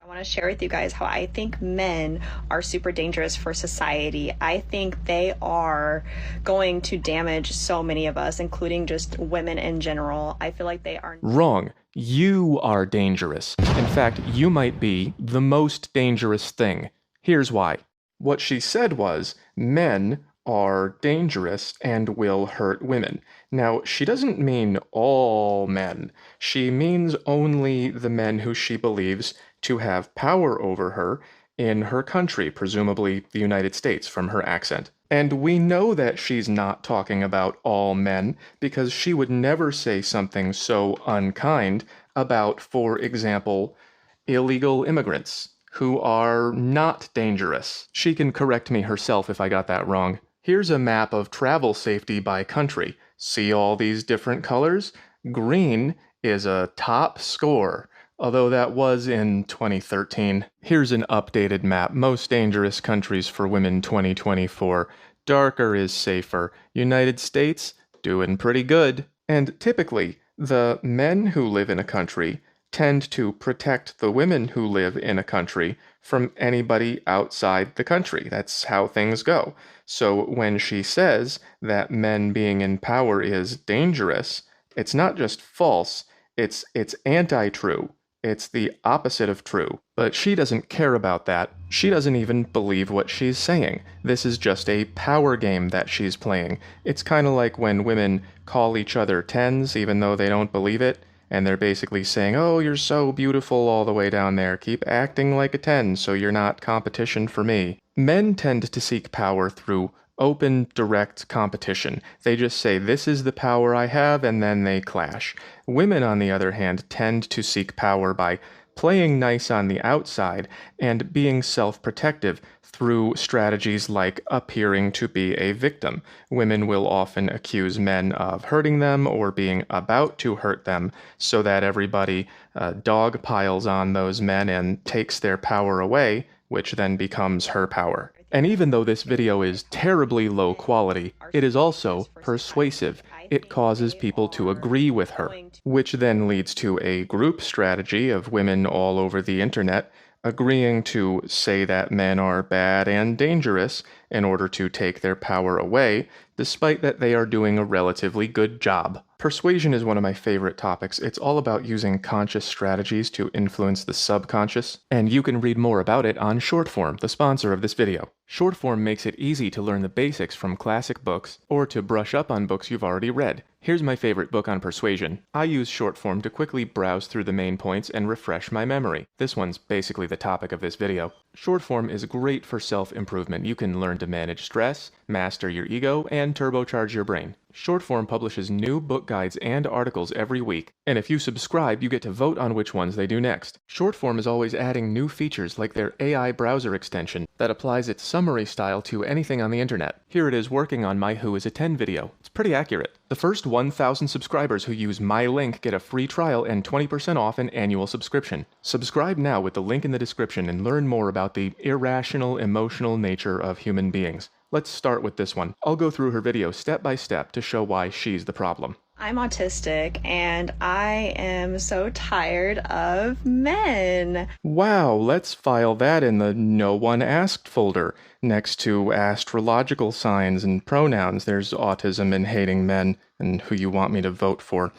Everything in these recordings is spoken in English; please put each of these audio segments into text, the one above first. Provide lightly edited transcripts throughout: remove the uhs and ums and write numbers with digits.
I want to share with you guys how I think men are super dangerous for society. I think they are going to damage so many of us, including just women in general. I feel like they are Wrong. You are dangerous. In fact, you might be the most dangerous thing. Here's why. What she said was, men are dangerous and will hurt women. Now, she doesn't mean all men. She means only the men who she believes to have power over her in her country, presumably the United States from her accent. And we know that she's not talking about all men because she would never say something so unkind about, for example, illegal immigrants who are not dangerous. She can correct me herself if I got that wrong. Here's a map of travel safety by country. See all these different colors? Green is a top score, although that was in 2013. Here's an updated map. Most dangerous countries for women 2024. Darker is safer. United States, doing pretty good. And typically, the men who live in a country tend to protect the women who live in a country from anybody outside the country. That's how things go. So when she says that men being in power is dangerous, it's not just false, it's anti-true. It's the opposite of true. But she doesn't care about that. She doesn't even believe what she's saying. This is just a power game that she's playing. It's kind of like when women call each other tens even though they don't believe it. And they're basically saying, oh, you're so beautiful all the way down there. Keep acting like a 10 so you're not competition for me. Men tend to seek power through open, direct competition. They just say, this is the power I have, and then they clash. Women, on the other hand, tend to seek power by playing nice on the outside and being self-protective through strategies like appearing to be a victim. Women will often accuse men of hurting them or being about to hurt them so that everybody dog piles on those men and takes their power away, which then becomes her power. And even though this video is terribly low quality, it is also persuasive. It causes people to agree with her, which then leads to a group strategy of women all over the internet agreeing to say that men are bad and dangerous in order to take their power away, despite that they are doing a relatively good job. Persuasion is one of my favorite topics. It's all about using conscious strategies to influence the subconscious, and you can read more about it on Shortform, the sponsor of this video. Shortform makes it easy to learn the basics from classic books, or to brush up on books you've already read. Here's my favorite book on persuasion. I use Shortform to quickly browse through the main points and refresh my memory. This one's basically the topic of this video. Shortform is great for self-improvement. You can learn to manage stress, master your ego, and turbocharge your brain. Shortform publishes new book guides and articles every week, and if you subscribe, you get to vote on which ones they do next. Shortform is always adding new features like their AI browser extension that applies its summary style to anything on the internet. Here it is working on my Who is a 10 video. It's pretty accurate. The first 1,000 subscribers who use my link get a free trial and 20% off an annual subscription. Subscribe now with the link in the description and learn more about the irrational, emotional nature of human beings. Let's start with this one. I'll go through her video step by step to show why she's the problem. I'm autistic and I am so tired of men. Wow, let's file that in the no one asked folder. Next to astrological signs and pronouns, there's autism and hating men and who you want me to vote for.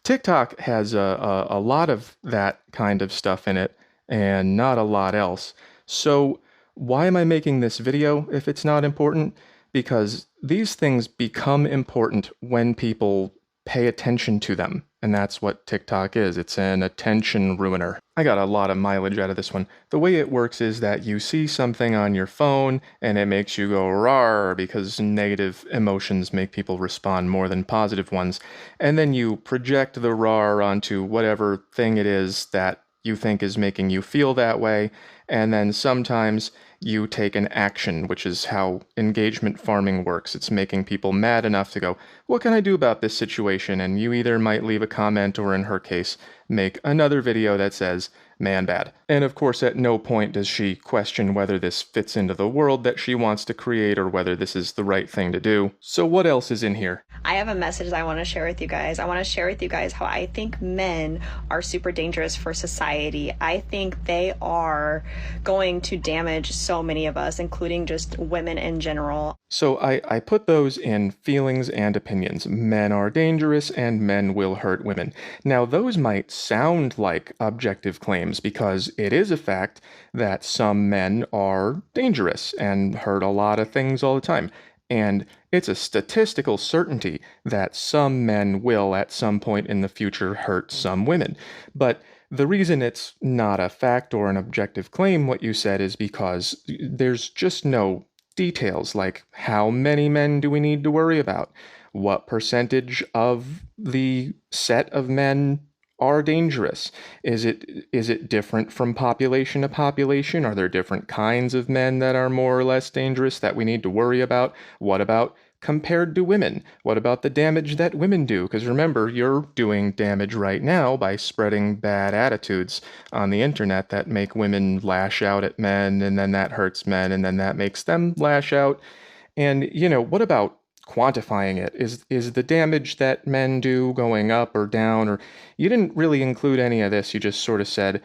TikTok has a lot of that kind of stuff in it and not a lot else. So why am I making this video if it's not important? Because these things become important when people pay attention to them. And that's what TikTok is. It's an attention ruiner. I got a lot of mileage out of this one. The way it works is that you see something on your phone and it makes you go rawr because negative emotions make people respond more than positive ones. And then you project the rawr onto whatever thing it is that you think is making you feel that way. And then sometimes you take an action, which is how engagement farming works. It's making people mad enough to go, what can I do about this situation? And you either might leave a comment or, in her case, make another video that says, man bad. And of course, at no point does she question whether this fits into the world that she wants to create or whether this is the right thing to do. So what else is in here? I have a message that I want to share with you guys. I want to share with you guys how I think men are super dangerous for society. I think they are going to damage so many of us, including just women in general. So I put those in feelings and opinions. Men are dangerous and men will hurt women. Now, those might sound like objective claims because it is a fact that some men are dangerous and hurt a lot of things all the time. And it's a statistical certainty that some men will at some point in the future hurt some women. But the reason it's not a fact or an objective claim, what you said, is because there's just no details like how many men do we need to worry about? What percentage of the set of men are dangerous? Is it different from population to population? Are there different kinds of men that are more or less dangerous that we need to worry about? What about compared to women? What about the damage that women do? Because remember, you're doing damage right now by spreading bad attitudes on the internet that make women lash out at men, and then that hurts men, and then that makes them lash out. And, what about quantifying it? Is the damage that men do going up or down? Or you didn't really include any of this. You just sort of said,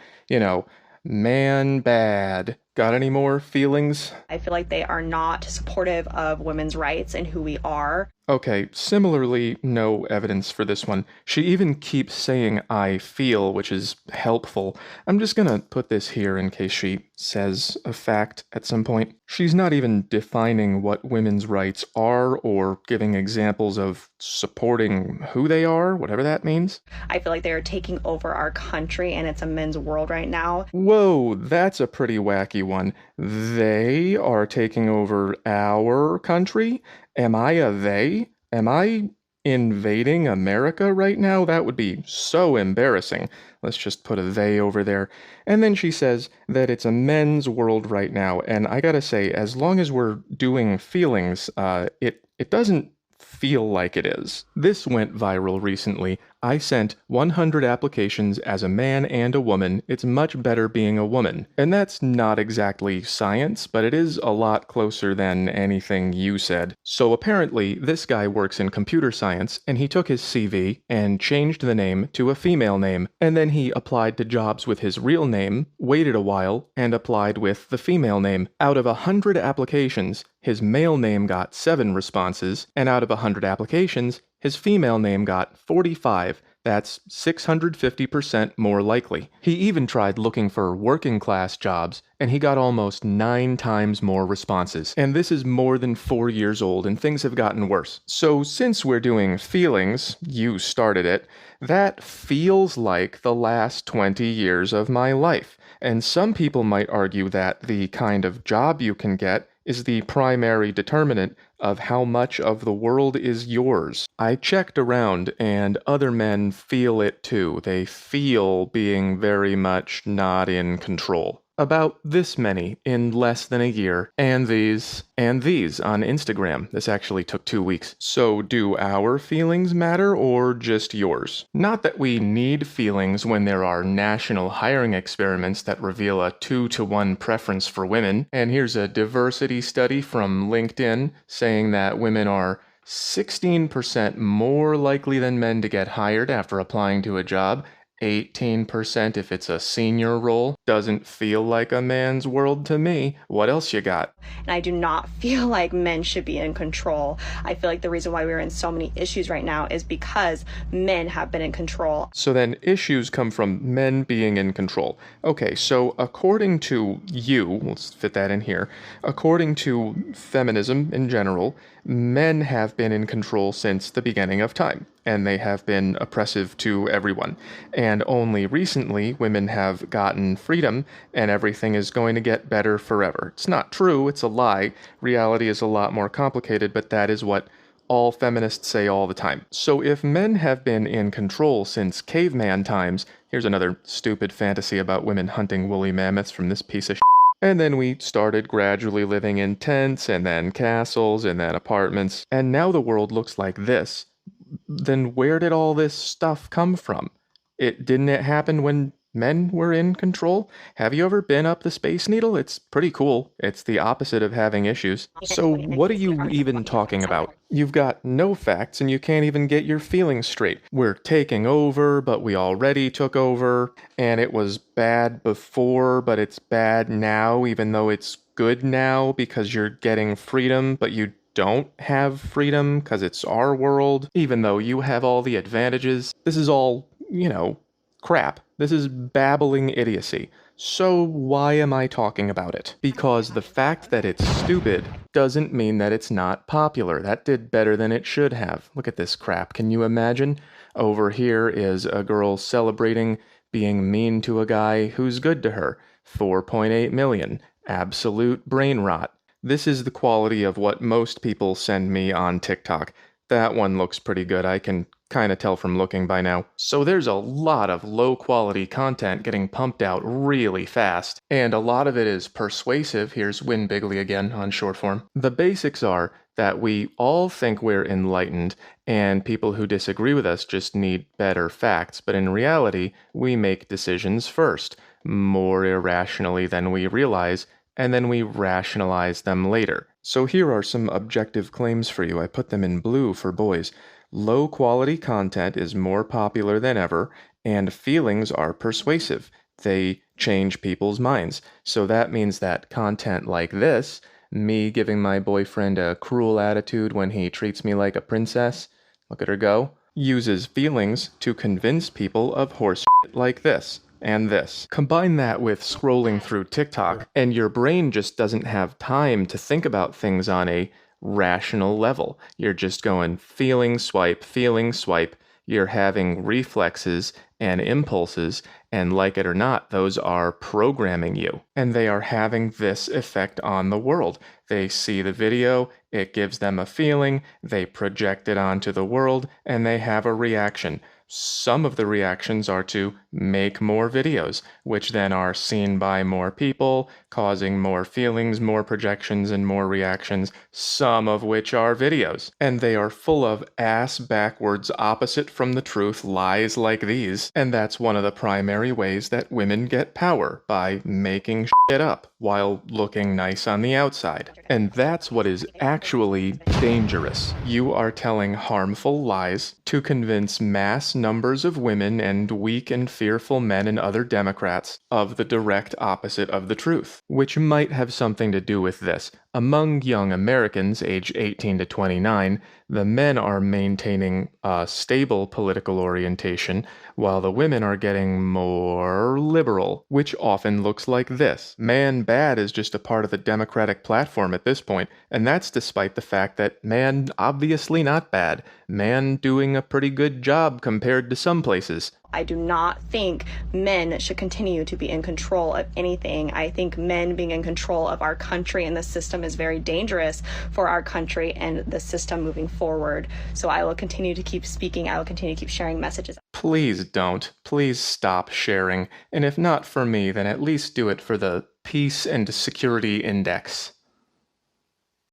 man bad. Got any more feelings? I feel like they are not supportive of women's rights and who we are. Okay, similarly, no evidence for this one. She even keeps saying I feel, which is helpful. I'm just gonna put this here in case she says a fact at some point. She's not even defining what women's rights are or giving examples of supporting who they are, whatever that means. I feel like they are taking over our country and it's a men's world right now. Whoa, that's a pretty wacky one. They are taking over our country? Am I a they? Am I invading America right now? That would be so embarrassing. Let's just put a they over there. And then she says that it's a men's world right now. And I gotta say, as long as we're doing feelings, it doesn't feel like it is. This went viral recently. I sent 100 applications as a man and a woman. It's much better being a woman. And that's not exactly science, but it is a lot closer than anything you said. So apparently, this guy works in computer science, and he took his CV and changed the name to a female name. And then he applied to jobs with his real name, waited a while, and applied with the female name. Out of 100 applications, his male name got 7 responses, and out of 100 applications, his female name got 45. That's 650% more likely. He even tried looking for working class jobs, and he got almost 9 times more responses. And this is more than 4 years old, and things have gotten worse. So since we're doing feelings, you started it, that feels like the last 20 years of my life. And some people might argue that the kind of job you can get is the primary determinant of how much of the world is yours. I checked around, and other men feel it too. They feel being very much not in control. About this many in less than a year, and these on Instagram. This actually took 2 weeks. So do our feelings matter or just yours? Not that we need feelings when there are national hiring experiments that reveal a 2-to-1 preference for women. And here's a diversity study from LinkedIn saying that women are 16% more likely than men to get hired after applying to a job. 18% if it's a senior role. Doesn't feel like a man's world to me. What else you got? And I do not feel like men should be in control. I feel like the reason why we're in so many issues right now is because men have been in control. So then issues come from men being in control. Okay, so according to you, let's fit that in here, according to feminism in general, men have been in control since the beginning of time, and they have been oppressive to everyone. And only recently, women have gotten freedom, and everything is going to get better forever. It's not true, it's a lie. Reality is a lot more complicated, but that is what all feminists say all the time. So if men have been in control since caveman times, here's another stupid fantasy about women hunting woolly mammoths from this piece of shit. And then we started gradually living in tents, and then castles, and then apartments, and now the world looks like this. Then where did all this stuff come from? Didn't it happen when men were in control. Have you ever been up the Space Needle? It's pretty cool. It's the opposite of having issues. So what are you even talking about? You've got no facts and you can't even get your feelings straight. We're taking over, but we already took over, and it was bad before, but it's bad now, even though it's good now because you're getting freedom, but you don't have freedom because it's our world, even though you have all the advantages. This is all, crap. This is babbling idiocy. So why am I talking about it? Because the fact that it's stupid doesn't mean that it's not popular. That did better than it should have. Look at this crap. Can you imagine? Over here is a girl celebrating being mean to a guy who's good to her. 4.8 million. Absolute brain rot. This is the quality of what most people send me on TikTok. That one looks pretty good. I can kind of tell from looking by now. So there's a lot of low quality content getting pumped out really fast, and a lot of it is persuasive. Here's Win Bigley again on short form. The basics are that we all think we're enlightened, and people who disagree with us just need better facts, but in reality, we make decisions first, more irrationally than we realize, and then we rationalize them later. So here are some objective claims for you. I put them in blue for boys. Low quality content is more popular than ever, and feelings are persuasive. They change people's minds. So that means that content like this, me giving my boyfriend a cruel attitude when he treats me like a princess, look at her go, uses feelings to convince people of horse shit like this. And this. Combine that with scrolling through TikTok, and your brain just doesn't have time to think about things on a rational level. You're just going feeling swipe. You're having reflexes and impulses, and like it or not, those are programming you. And they are having this effect on the world. They see the video, it gives them a feeling, they project it onto the world, and they have a reaction. Some of the reactions are to make more videos, which then are seen by more people, causing more feelings, more projections, and more reactions, some of which are videos. And they are full of ass-backwards, opposite from the truth lies like these. And that's one of the primary ways that women get power, by making shit up while looking nice on the outside. And that's what is actually dangerous. You are telling harmful lies to convince mass numbers of women and weak and fearful men and other Democrats of the direct opposite of the truth, which might have something to do with this. Among young Americans aged 18 to 29, the men are maintaining a stable political orientation, while the women are getting more liberal, which often looks like this. Man bad is just a part of the Democratic platform at this point, and that's despite the fact that man obviously not bad. Man doing a pretty good job compared to some places. I do not think men should continue to be in control of anything. I think men being in control of our country and the system is very dangerous for our country and the system moving forward. So I will continue to keep speaking. I will continue to keep sharing messages. Please don't. Please stop sharing. And if not for me, then at least do it for the Peace and Security Index.